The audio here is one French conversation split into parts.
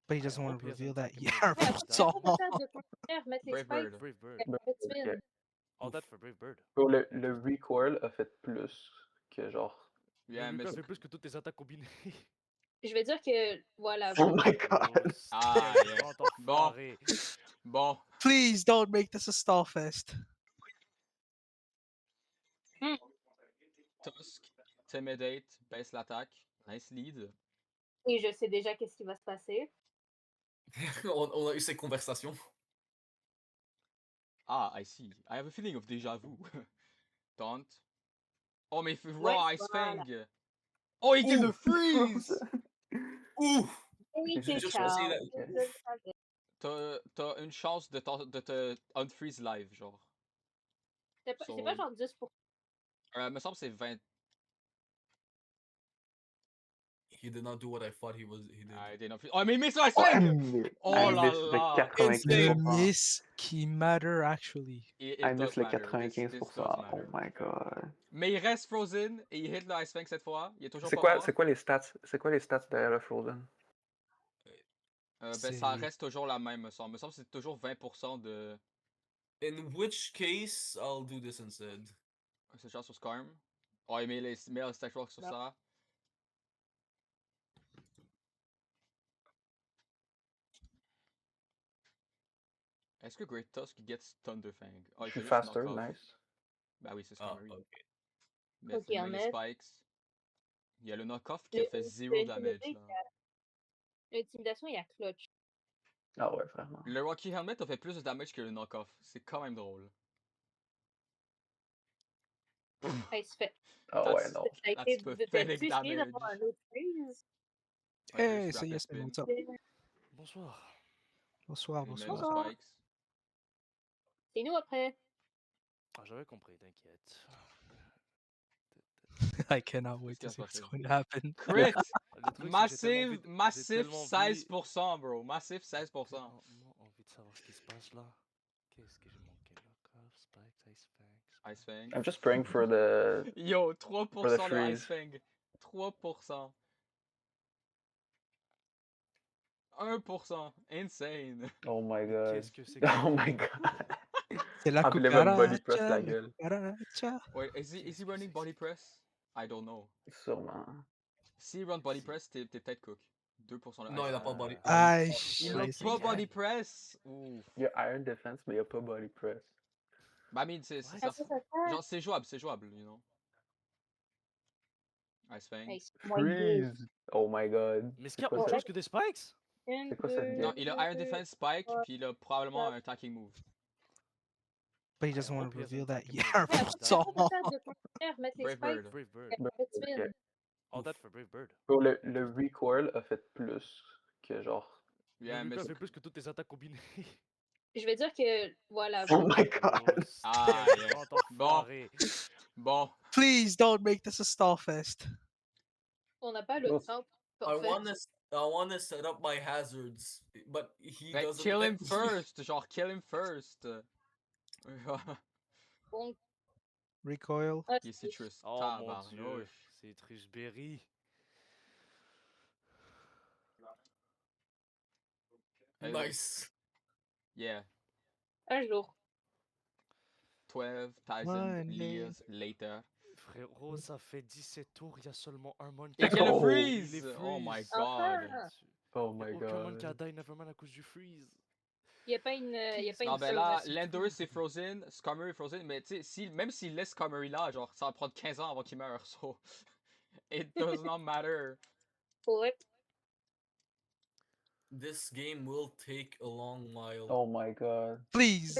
But he doesn't I want hope to he reveal hasn't that taken yet. the Ouais, That's c'est all. pas de faire de première, mettre les Brave spikes, Bird. Brave Bird. rapid spin. All that for Brave Bird. Bro, le recoil a fait plus que genre. Yeah, Le mais Lucas c'est... fait plus que toutes tes attaques combinées. Je vais dire que, voilà. Oh my god! Ah, Quel yeah. grand enfoiré. Bon. Please don't make this a Starfest. Tusk, Intimidate, baisse l'attaque. Nice lead. Et je sais déjà qu'est-ce qui va se passer. On a eu ces conversations. Ah, I see. I have a feeling of déjà vu. Taunt. Oh, mais Ouais, Raw Ice voilà. Fang! Oh, il get Ouh. the freeze! Ouh! Oui, Je veux c'est dire, je Charles. pensais... Je le savais. T'as une chance de te unfreeze live, genre. C'est pas genre 10%. Me semble que c'est 20. He did not do what I thought he did. Ah, il est oh, mais il met sur Ice Oh, Fang! mais Oh I là miss le là! The 95%. miss qui matter actually. It I does miss le matter. This does 95%. Oh matter. my god. Mais il reste Frozen et il hit le Ice Fang cette fois. Il est toujours C'est pas quoi, mort. c'est quoi les stats? C'est quoi les stats derrière le Frozen? Ben, C'est- ça reste toujours la même, me semble. Me semble que c'est toujours 20% de. In which case, I'll do this instead. C'est genre sur Skarm. Oh, il met les meilleurs stack rock sur Non. ça. Est-ce que Great Tusk gets Thunderfang? Oh, Je il suis fait juste faster, knock-off. nice. Ben oui, c'est Ah, Skarmory. ok. Mais Ok, il en met les met. spikes. Il y a le knock-off qui a fait 0 damage. Là. L'intimidation, il y a clutch. Ah ouais, vraiment. Le Rocky Helmet a fait plus de damage que le knock-off. C'est quand même drôle. Il se fait. Ah ouais, That's- non. Ça a That's été pathetic t'as-tu essayé damage. d'avoir un autre freeze? Hey, Juste c'est rapid Yasmin, spin. what's up? Bonsoir. Bonsoir, Il met les bonsoir. spikes. C'est nous après. Ah, j'avais compris, t'inquiète. I cannot wait Qu'est-ce to qui va see se what's passer? going to happen. Crit! Le truc, c'est que j'ai tellement envie Massif j'ai tellement envie- 16%, bro. Massif 16%. tellement envie de savoir ce qui se passe là. Qu'est-ce que j'ai manqué? Knock-off, Spikes, Ice Fang. Ice Fang. I'm just praying for the... Yo, 3% de Ice freeze. Fang. 3%. 1%. Insane. Oh my Mais god. qu'est-ce que c'est que Oh ça? my god. C'est la Ah, puis là, il va me body press cucaracha, la gueule. cucaracha. Wait, is he Qu'est-ce que running c'est body que press? I don't know. Sûrement. S'il run body press, t'es peut-être cook. 2% de Non, Ice il a Fang. pas body. Ah, Il a scheiße. pas body press. Ouf. Il y a Iron Defense, mais il n'y a pas body press. Bah, I mean, c'est What? ça. Ça fait. Genre, c'est jouable, you know. Ice Fang. Hey, moins deux. Freeze! Oh my god. Mais est-ce C'est qu'il y a quoi autre ça? chose que des spikes? Une, C'est quoi cette deux, Non, game? il a Iron Defense Spike, puis il a probablement un attacking move. But he doesn't I want hope to he reveal hasn't that taken yet. the Ouais, That's c'est all. pas de faire de première, mettre les Brave spikes. Bird. Brave Bird. Rapid spin. Ok. All that for Brave Bird. Bro, le recoil a fait plus que genre. Yeah, Le mais Lucas c'est... fait plus que toutes tes attaques combinées. Je vais dire que, voilà. Oh my god! Ah, Quel yeah. grand enfoiré. Bon. Please don't make this a Starfest. On n'a pas le Bro, temps. I En fait, wanna set up my hazards, but he Ben, doesn't kill let him me. first. Genre, kill him first. bon, Recoil. Qui est citrus. Oh mon dieu. Tabarnouche. C'est Trishberry. Nice. Yeah. un jour. 12,000 One years later. Frérot, ça fait 17 tours, il y a seulement un mon Et qui quel Oh. freeze! Il est Oh my freeze. god. Enfin! Oh Il y a my aucun mon qui a god. die Neverman à cause du freeze. Il n'y a pas une. Y a pas Non, une ben là, sauce. Landorus c'est Frozen, Skarmory est Frozen, mais tu sais, même s'il laisse Skarmory là, genre, ça va prendre 15 ans avant qu'il meure, so. It does not matter. Ouais. This game will take a long while. Oh my god. Please.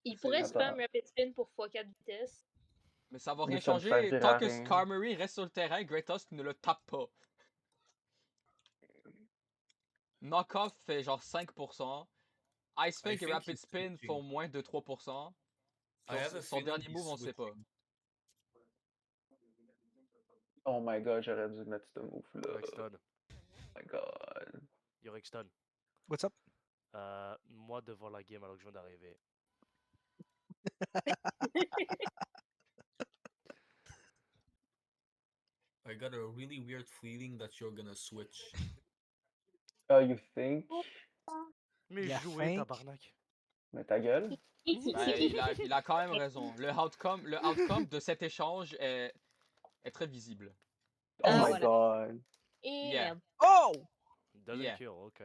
Il pourrait Attends. spam Rapid Spin pour x4 vitesse. Mais ça va Mais rien ça ne changer. servira Tant à que rien. Skarmory reste sur le terrain, Great Tusk ne le tape pas. Knockoff fait genre 5%. Ice Fang et think Rapid he's Spin switching. font moins de 3%. I have a Son feeling dernier he's move, on sait pas. switching. Oh my god, j'aurais dû mettre ce move-là. Yorexton. Oh my god. Yorexton. What's up? Moi devant la game alors que je viens d'arriver. I got a really weird feeling that you're gonna switch. You think? Mais Yeah, jouez, think. tabarnak. Mais ta gueule. Ben, il a quand même raison. Le outcome de cet échange est très visible. Oh Ah, my voilà. god. Et Yeah. merde. Oh! Doesn't Yeah. kill, ok.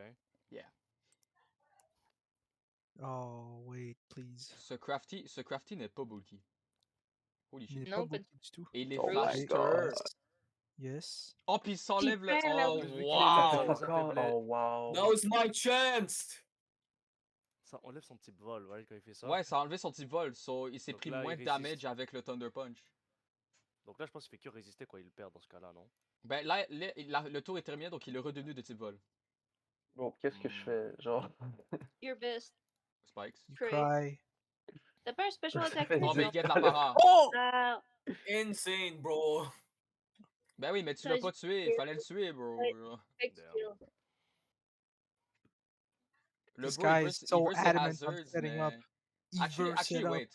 Oh, wait, please. Ce crafty n'est pas bulky. Holy Il shit. n'est Non, pas pas beaucoup du tout. Et il est Oh my faster. god. Yes. Oh, puis il s'enlève le. perd la- Oh, Plus vu qu'il est Ça fait faible, wow! ça fuck all. faiblait. Oh wow. Now it's my chance! Ça enlève son petit vol, right, quand il fait ça. Ouais, ça a enlevé son petit vol, so il s'est Donc pris là, moins il de damage résiste. avec le Thunder Punch. Donc là, je pense qu'il fait que résister quand il le perd dans ce cas-là, non? Ben là, le tour est terminé, donc il est redevenu de type vol. Bon, qu'est-ce que je fais? Genre. Your best. Spikes. You Crit. cry. T'as pas un special Ça attack? fait Oh, non? mais il dix guette la dollars. para. Oh! Ah, Insane, bro. Ben oui, mais tu Ça, l'as j'ai- pas tué, il fallait le tuer, bro. Ouais. fait que Damn. tu- Le This bro, il guy veut, is il so veut ses adamant on hazards, setting up. mais. Il Actually, veut set up. wait.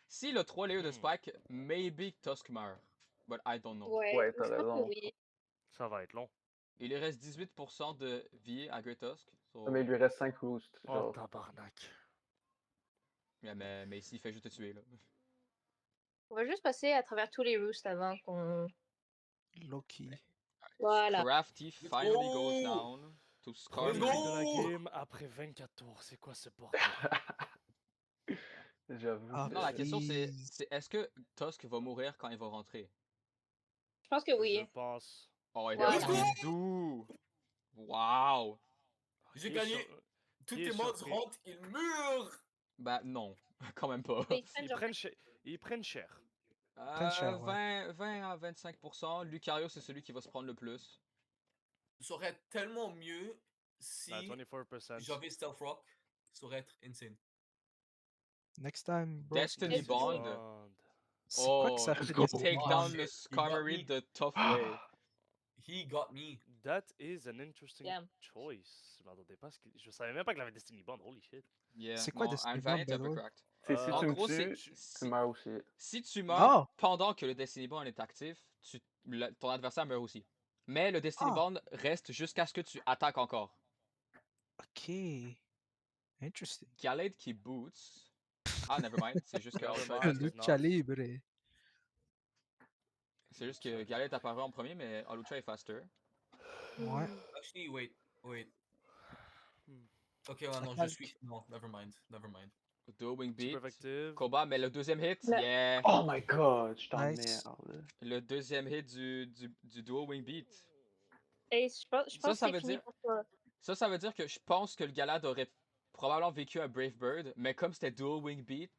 Si le 3 layers de Hmm. Spike, maybe Tusk meurt. But I don't know. Ouais, Ouais, je t'as pense que raison. oui. Ça va être long. Il lui reste 18% de vie à Great Tusk. So... Mais il lui reste 5 roosts. Oh, Genre. tabarnak. Yeah, mais ici, il fait juste te tuer, là. On va juste passer à travers tous les roosts avant qu'on. Loki. Voilà. Crafty finally goes go! down to Let's Premier Skarmory. go! de la game après 24 tours. C'est quoi ce bordel? J'avoue. Ah, Non, la question c'est, please. est-ce que Tusk va mourir quand il va rentrer? Je pense que Je oui. pense. Oh, et Voilà. Let's go! do! Wow! J'ai Qui est gagné. sur- Tous qui est tes mods surpris? rentrent, ils meurent! Ben non, quand même pas. Mais ils prennent Ils genre- prennent, ils prennent cher. Prenne cher, ouais. 20 à 25%. Lucario, c'est celui qui va se prendre le plus. Ça aurait être tellement mieux si Ben, 24%. j'avais Stealth Rock. Ça aurait être insane. Next time, bro. Destiny Est-ce que- Bond. C'est quoi que Oh, ça let's fait go Destiny take Oh, Bond? down shit, le he got Skarmory me. the tough way. He got me. That is an interesting Damn. choice. Je m'attendais pas à ce que... Je savais même pas qu'il avait Destiny Bond. Holy shit. Yeah, C'est quoi non, Destiny Alvariant Bond, by est un the peu way? cracked. Si Euh, En tu me gros, tues, c'est. tu meurs aussi. Si tu meurs Ah! pendant que le Destiny Bond est actif, ton adversaire meurt aussi. Mais le Destiny Ah! Bond reste jusqu'à ce que tu attaques encore. Ok. Interesting. Gallade qui boots. Ah, nevermind, c'est juste que Never Ultra est mind. faster. Lucha Libre. C'est juste que Gallade apparaît en premier, mais Alucha est faster. Ouais. Actually, wait. Hmm. Ok, ouais, Ça non, je calque. suis. Non, never mind. Dual Wing Beat. Super effective. Koba, mais le deuxième hit, Le- yeah! Oh my god, je t'en Nice. merde. Le deuxième hit du Dual Wing Beat. Hey, je pense Ça, que ça c'est veut fini dire- pour toi. Ça veut dire que je pense que le Galad aurait probablement vécu à Brave Bird, mais comme c'était Dual Wing Beat,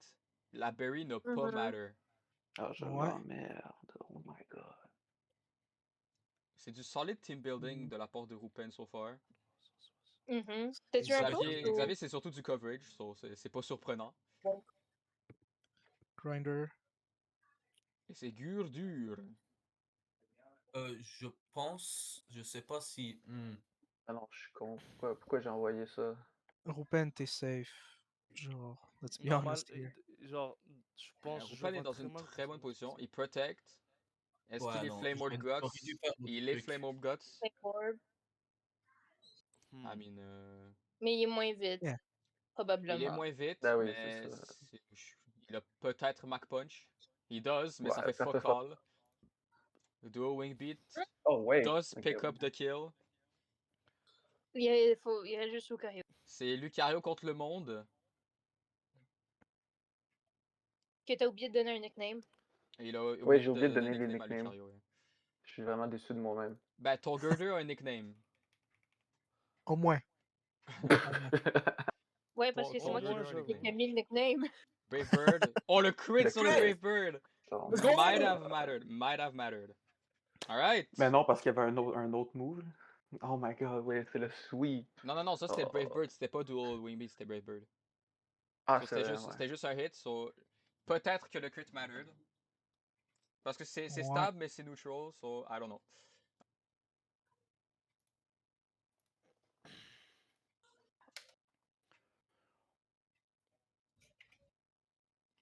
la Berry n'a pas Mhm. matter. Ah, je Ouais. m'emmerde. Oh my god. C'est du solid team building de la part de Rupen so far. Mhm. T'as-tu un Xavier- coach Xavier, ou- Xavier c'est surtout du coverage, so c'est pas surprenant. Grinder. Et c'est dur. Je pense. Je sais pas si. Ah non, je suis con. Pourquoi j'ai envoyé ça? Rupen, t'es safe. Genre, let's be Normal, honest here. genre, je pense que je Rupen est vois dans très une mal très bonne comment position. ça- Il protect. Est-ce Ouais, qu'il est non, Flame Orb j'aurais Guts? dû faire d'autres Il est trucs. Flame Orb Guts. Flame Orb, Hmm. I mean, mais il est moins vite. Yeah. Probablement. il est moins vite, Ah oui, mais c'est ça. il a peut-être Mac Punch. He does, mais ça Ouais, fait ça fait fuck fuck. all. Le Dual Wing Beat Oh wait. does Ok, pick ouais. up the kill. Il reste juste Lucario. C'est Lucario contre le monde. Que t'as oublié de donner un nickname. Et il a Ouais, j'ai oublié de donner les nickname à nicknames. Lucario, ouais. Je suis vraiment déçu de moi-même. Ben, ton Girder a un nickname. Au moins. Ouais, parce Ton- que c'est ton moi qui Girder a un j'avoue. qui ai nickname. mis le nickname. Brave Bird. Oh, le crit Le sur le crit! Brave Bird! Genre, Let's go! Might have mattered. Might have mattered. Alright. Mais non, parce qu'il y avait un autre move. là. Oh my god, ouais, c'est le sweep. Non, ça c'était Brave Oh. Bird, c'était pas Dual Wing Beat, c'était Brave Bird. Ah, So, c'est c'était vrai, juste, ouais. c'était juste un hit, so peut-être que le crit mattered. Parce que c'est Ouais. stable, mais c'est neutral, so I don't know.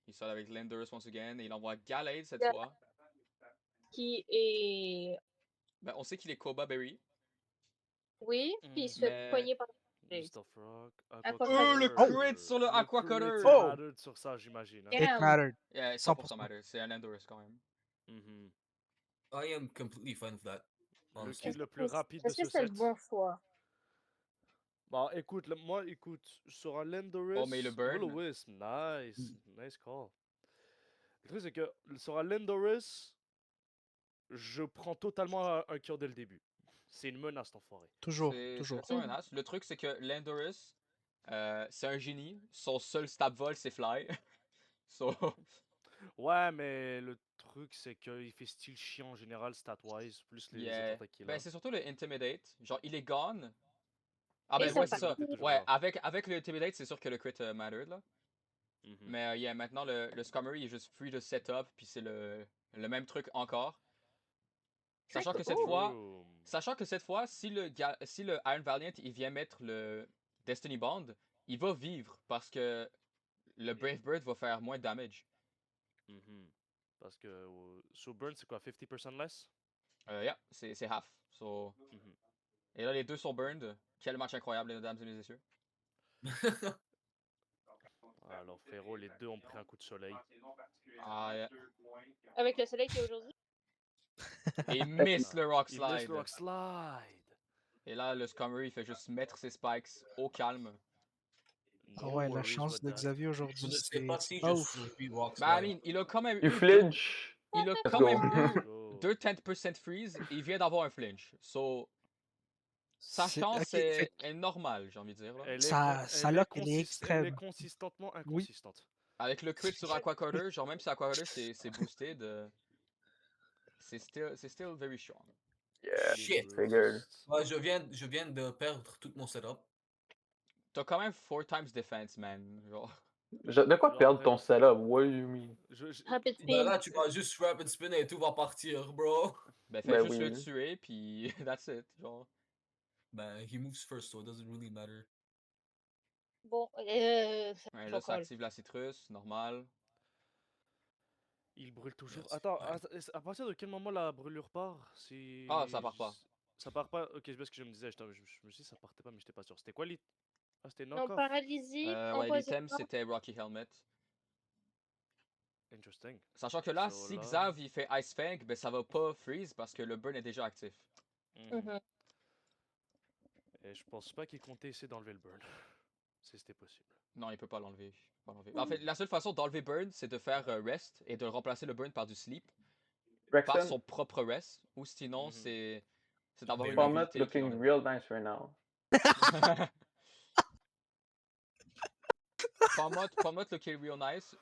Il sort avec Lenders once again, et il envoie Gallade cette Yeah. fois. Qui est. Ben, on sait qu'il est Koba Berry. Oui, puis il se Mais- fait poigner par les Stuff Rock, Aqua le Cutter. crit sur le Aqua Cutter! crit, Oh! c'est mattered sur ça, j'imagine. Hein. Yeah. It Damn. mattered. Yeah, 100%. 100% matter. C'est un Endurance quand même. Mhm. I am completely fine with that. Le Honestly. kill le plus rapide de Est-ce que ce c'est le set. bon choix? Bah écoute, moi écoute, sur un Landorus, Oh, mais le burn. Will-O-Wisp, nice, nice call. Le truc c'est que sur un Landorus, je prends totalement un cure dès le début. C'est une menace cet enfoiré. Toujours, C'est toujours. effectivement un as. Le truc, c'est que Landorus, c'est un génie. Son seul stab vol, c'est Fly. So, Ouais, mais le truc c'est qu'il fait style chiant en général stat-wise, plus les yeah. attaques qu'il a. Ben, c'est surtout le Intimidate. Genre, il est gone. Ah, Et ben, ça ouais, c'est ça. T'es toujours Ouais, là. avec le Intimidate, c'est sûr que le crit mattered, là. Mhm. Mais, yeah, maintenant, le Scummery il est juste free de setup, puis c'est le même truc encore. Sachant que cette cool. fois, Boom. si le Iron Valiant, il vient mettre le Destiny Bond, il va vivre, parce que le Brave Bird va faire moins de damage. Mhm. Parce que sur Burn c'est quoi, 50% less? Yeah, c'est half. So... Mhm. Et là, les deux sont burned. Quel match incroyable, mesdames et messieurs. Alors frérot, les deux ont pris un coup de soleil. Ah, yeah. Avec le soleil qu'il y a aujourd'hui? Et il miss le Rock Il miss Slide. le Rock Slide. Et là, le Scummery, il fait juste mettre ses spikes au calme. Ah No ouais, la worries chance with de that. Xavier Je aujourd'hui, ne sais pas c'est si pas je ouf. survis Rock Bah, I Slide. mean, il a quand même You eu flinch! il a Let's quand go. même eu Go. 10% freeze et il vient d'avoir un flinch. So, sa C'est- chance ok, fait est normale, j'ai envie de dire. Là. Elle est, Ça- ça lock, elle est elle est extrême. consistantement Oui. inconsistante. Avec le crit sur Aqua Cutter, genre même si Aqua Cutter c'est boosté, c'est still very strong. Yeah, Shit. figured. Ouais, je viens de perdre tout mon setup. T'as quand même 4 times defense, man. Genre. De quoi Genre, perdre ton setup? What do you mean? Rapid Ben spin. là, tu vas juste rapid spin et tout va partir, bro. Ben, fais Ben juste le oui. tuer, puis that's it. Genre. Ben, he moves first, so it doesn't really matter. Bon, Ouais, là, ça colle. active la citrus, normal. il brûle toujours. Yes. Attends, Ouais. à partir de quel moment la brûlure part? Ah, ça part pas. Ça part pas? Ok, c'est parce que je me disais, je me suis dit ça partait pas, mais j'étais pas sûr. C'était quoi l'item? Ah, c'était Non, knock-off. paralysie, Ouais, l'item empoisonnement. c'était Rocky Helmet. Interesting. Sachant que là, So si là- Xav il fait Ice Fang, ben ça va pas freeze parce que le burn est déjà actif. Mhm. Mhm. Et je pense pas qu'il comptait essayer d'enlever le burn. Si c'était possible. Non, il peut pas l'enlever. il peut pas l'enlever. En fait, la seule façon d'enlever burn, c'est de faire rest et de remplacer le burn par du sleep, par Braxton, son propre rest, ou sinon Mhm. c'est d'avoir une Palmet Palmet habilité qui looking l'enlève. real nice right now. Palmot looking real nice.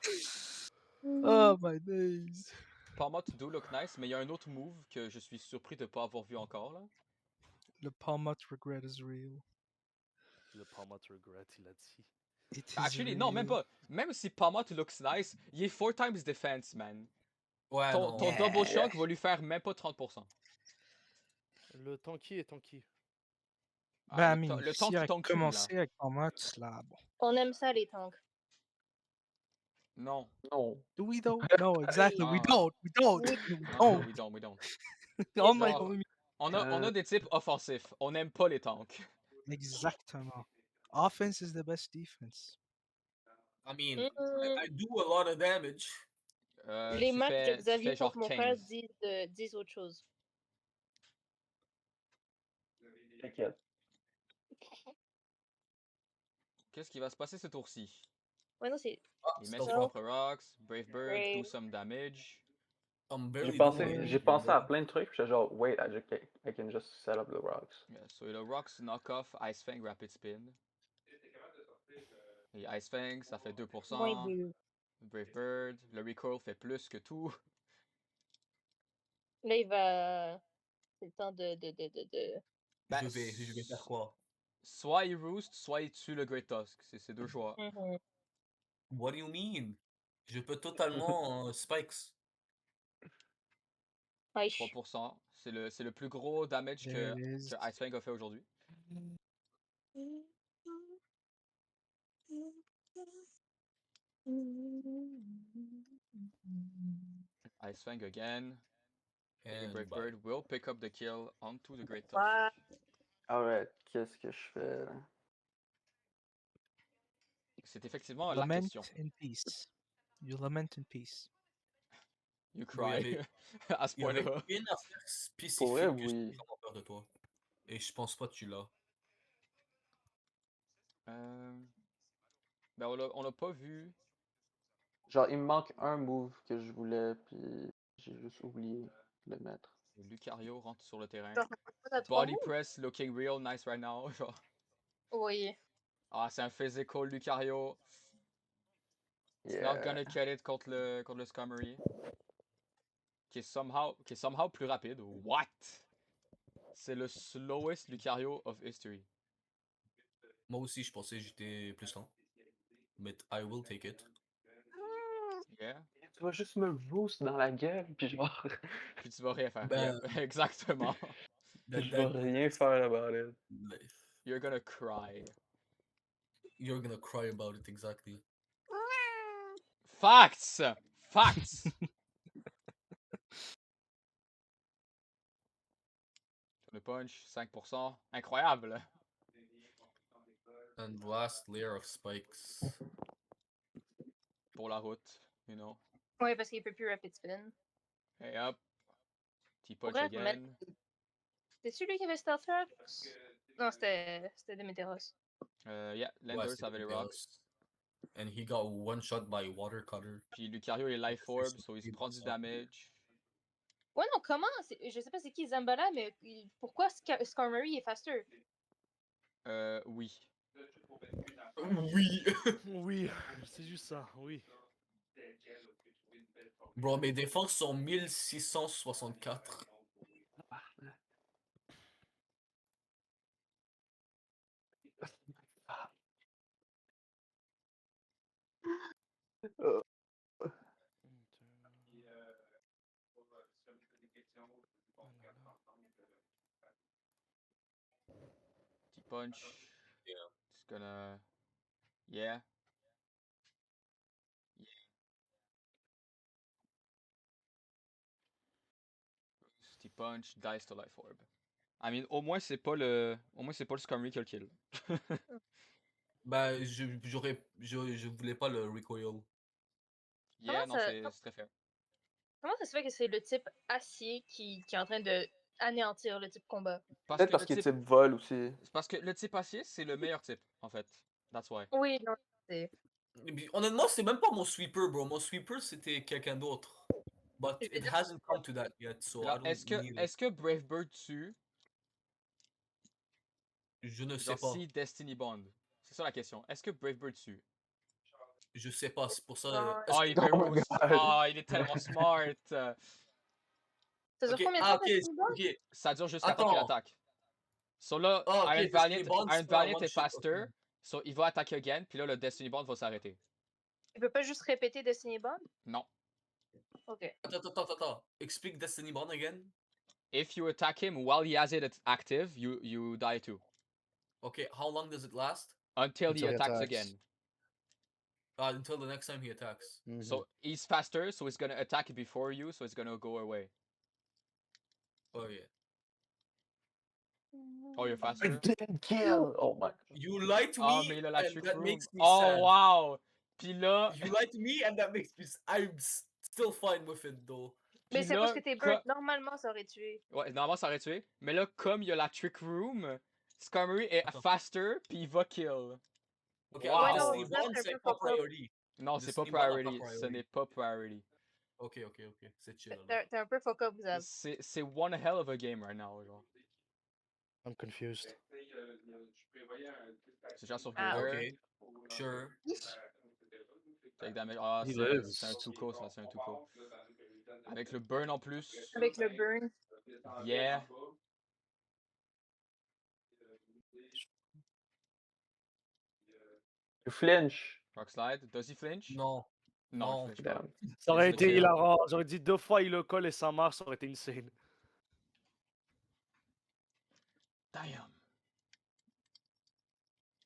Oh my days. Palmot do look nice, mais il y a un autre move que je suis surpris de pas avoir vu encore là. Le Palmot regret is real. Le Palmat regret, il a dit. It is Actually, non, même real. pas. Même si Palmot looks nice, il est 4 times defense, man. Ouais, Ton non. double shock va lui faire même pas 30%. Le tanky est tanky. Ah, Ben, le Amine, temps si qui elle a tombe cul, là. commencé avec Palmot, là, bon. On aime ça, les tanks. Non. No. Do we though? No, exactly. We Ah. don't. We don't. Oui. We Non, don't. we don't, we don't. Oh my Genre, god. on a des types offensifs. On n'aime pas les tanks. Exactement. Offense is the best defense. I mean, Mm, I do a lot of damage. Les Tu matchs de fais Xavier genre contre mon frère 15. disent autre chose. T'inquiète. Qu'est-ce qui va se passer ce tour-ci? Ouais, non, c'est. Ah, Il met stuff ses rock. propres rocks. Brave Bird, do Brave. some damage. I'm J'ai barely pensé, doing j'ai anything, pensé à bro. plein de trucs, puis j'étais genre, wait, I can just set up the rocks. Yeah, so le rocks knock off Ice Fang Rapid Spin. Et Ice Fang, ça fait 2%. Moins 2. Brave Bird, le recoil fait plus que tout. Là, il va. C'est le temps de. Ben, Je vais faire quoi? Soit il roost, soit il tue le Great Tusk. C'est deux choix. Mhm. What do you mean? Je peux totalement spikes. Wesh. 3%. C'est le plus gros damage There que it is. Ice Fang a fait aujourd'hui. Ice Fang again. And And Brave bye. Bird will pick up the kill onto the Great Tusk. Ouais. Alright, qu'est-ce que je fais là? C'est effectivement la Lament question. in peace. You lament in peace. You Bro, il y cry avait- à ce Il y avait point-là. une affaire Pour vrai, spécifique que j'ai oui. vraiment peur de toi. Et je pense pas que tu l'as. Ben on l'a pas vu. Genre, il me manque un move que je voulais, puis j'ai juste oublié de le mettre. Lucario rentre sur le terrain. Genre, t'as 3 Body moves? press looking real nice right now. Genre. Oui. Ah, c'est un physical Lucario. It's not Yeah. gonna cut it contre le Skarmory. Qui est somehow plus rapide. What? C'est le slowest Lucario of history. Moi aussi, je pensais que j'étais plus lent. Mais I will take it. Yeah. Tu vas juste me boost dans la gueule, puis genre, Puis tu vas rien faire. Ben, Yep, exactement. That- je vais that- rien faire about it. You're gonna cry. You're gonna cry about it, exactly. Facts! Facts! Le punch, 5%. Incroyable! And last layer of spikes. Pour la route, you know. Oui, parce qu'il peut plus rapid spin. Hey up. T-punch Pourrait remettre- again. C'était-tu lui qui avait Stealth Rocks? Non, c'était Demeteros. Yeah, Ouais, Landers c'est avait les Demeteros. rocks. And he got one shot by Water Cutter. Puis Lucario est Life Orb, so il se Il prend prend du ça. damage. Ouais, non, comment? Je sais pas c'est qui Zambala, mais pourquoi Skarmory est faster? Oui. Oui! Oui, c'est juste ça, oui. Bro, mes défenses sont 1664. T-punch. Yeah. It's gonna... Yeah. T-punch, dies to Life Orb. I mean, au moins c'est pas le Skarmory qui a le kill. Ben, je voulais pas le recoil. Yeah, Comment non, ça- c'est très fair. Comment ça se fait que c'est le type acier qui est en train de anéantir le type combat? Peut-être parce le qu'il est type... type vol aussi. C'est parce que le type acier, c'est le meilleur type, en fait. That's why. Oui, non, c'est... Et puis, honnêtement, c'est même pas mon sweeper, bro. Mon sweeper, c'était quelqu'un d'autre. But Je veux it dire- hasn't come to that yet, so I Genre, don't need it. est-ce que Brave Bird tue, Je ne sais genre, pas. si Destiny Bond? C'est ça la question. Est-ce que Brave Bird tue? Je sais pas, c'est pour ça. Ah, est-ce Oh, que- il fait Oh my Rose. God. Oh, il est tellement smart. Ça dure Ok, combien de ah, temps ok, Destiny Bond? ok. Ça dure jusqu'à temps qu'il Attends. attaque. So là, Ah, ok, Iron Destiny Valiant, Bond, Iron c'est pas un Valiant one est shot, ok. faster. So il va attaquer again, puis là, le Destiny Bond va s'arrêter. Il peut pas juste répéter Destiny Bond? Non. Ok. Attends. Explique Destiny Bond again. If you attack him while he has it active, you die too. Okay, how long does it last? Until he Until he attacks attacks. again. Until the next time he attacks. So he's faster, so he's gonna attack before you, so it's gonna go away. Oh yeah. Oh, you're I faster? didn't kill! Oh my god. You lied to Oh, me, mais il a la and trick that room. makes me Oh, sad. wow! Puis là, You lied to me, and that makes me. I'm still fine with it though. Mais puis c'est parce là, que t'es co- bird. Normalement, ça aurait tué. ouais, normalement ça aurait tué. Mais là, comme il y a la trick room, Skarmory est Attends. faster, puis il va kill. Okay, Wow. Ouais, non, Destiny ça, Bond, c'est un c'est peu pas fucked up. priority. Non, c'est pas Destiny Bond n'a pas priority. Ce priority. n'est pas priority. Ok, c'est chill. alors. T'es un peu fuck up, Zab. C'est one hell of a game right now, genre. I'm confused. C'est genre sur Ah, Gilbert. Ok, sure. Take damage. Ah, He c'est lives. un Tuco, ça, c'est un Tuco. Avec le burn en plus. Avec le burn. Yeah. You flinch. Rock slide. Does he flinch? Non. Non, Non. il flinch pas. Damn. Ça aurait Yes, été ok. hilarant. J'aurais dit 2 fois il le colle et ça marche, ça aurait été insane. Damn.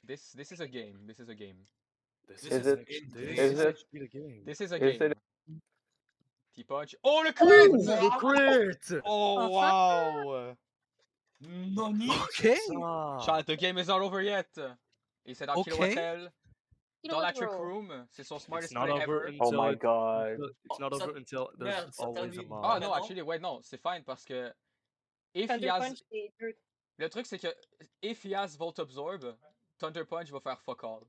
This is a game. This is a game. This Is is it- insane. is it- actually the game? This is a Is game. it- T-punch. Oh, le crit! The crit! Oh, Enfin. wow! Nani? Ok. Ça. Chat, the game is not over yet. Et c'est dans Ok. Kilowatt dans la Kilowatt trick Roll. room. C'est son It's smartest not play over ever. Oh until my god. it's not Oh, ça- over until there's merde, ça always a termine. mob. Ah non, Maintenant? actually, ouais, non, c'est fine parce que if he Thunder has. Punch et Dirt. Le truc, c'est que if he has Volt Absorb, Thunder Punch va faire fuck all.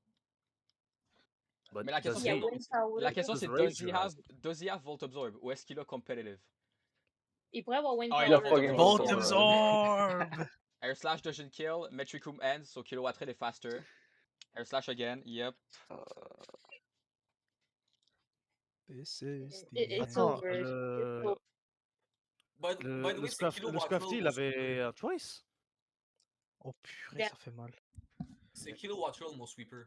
But Mais la question, does Il y a c'est he? Wind Power. la question, Does c'est Rager has does he have Volt Absorb ou est-ce qu'il a competitive? Il pourrait avoir Wind Ah, il Power. a Fucking fucking Volt Volt Absorb. Air Slash doesn't kill, Metricum ends, so Kilowatt Red est faster. Air Slash again, yep. This is the It's end. Attends, over. It's le over. By the way, c'est le Kilowatt Scrafty, Roll il au avait sweeper. un choice. Oh purée, Yeah. ça fait mal. C'est Kilowatt Roll, mon sweeper.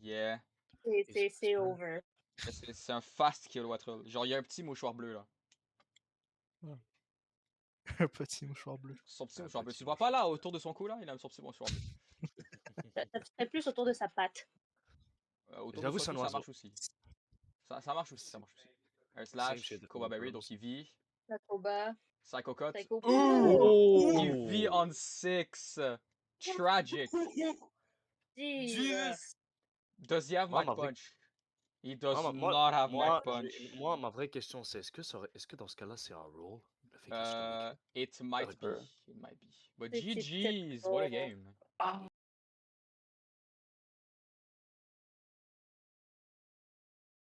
Yeah. C'est over. C'est un fast Kilowatt Roll. Genre, il y a un petit mouchoir bleu là. Un petit mouchoir bleu. Son petit Un mouchoir bleu. petit Tu le vois pas là, autour de son cou là? Il a son petit mouchoir bleu. Ça serait plus autour de sa patte. Autour de J'avoue, son c'est un cou, ça oiseau. marche aussi. Ça marche aussi, ça marche aussi. Air Slash, shade of Koba Berry, Berry donc il vit. La Koba. Psycho Cut. Psycho Oh! Il vit on 6. Tragic. Jesus. Does he have Moi, Mach ma vraie- Punch? He does Moi, not have moi, Mach Punch. moi, ma vraie question, c'est est-ce que dans ce cas-là, c'est un roll? Le fait qu'il soit avec lui? It might be. peu. It might be. But C'est GG's, what a peut-être game.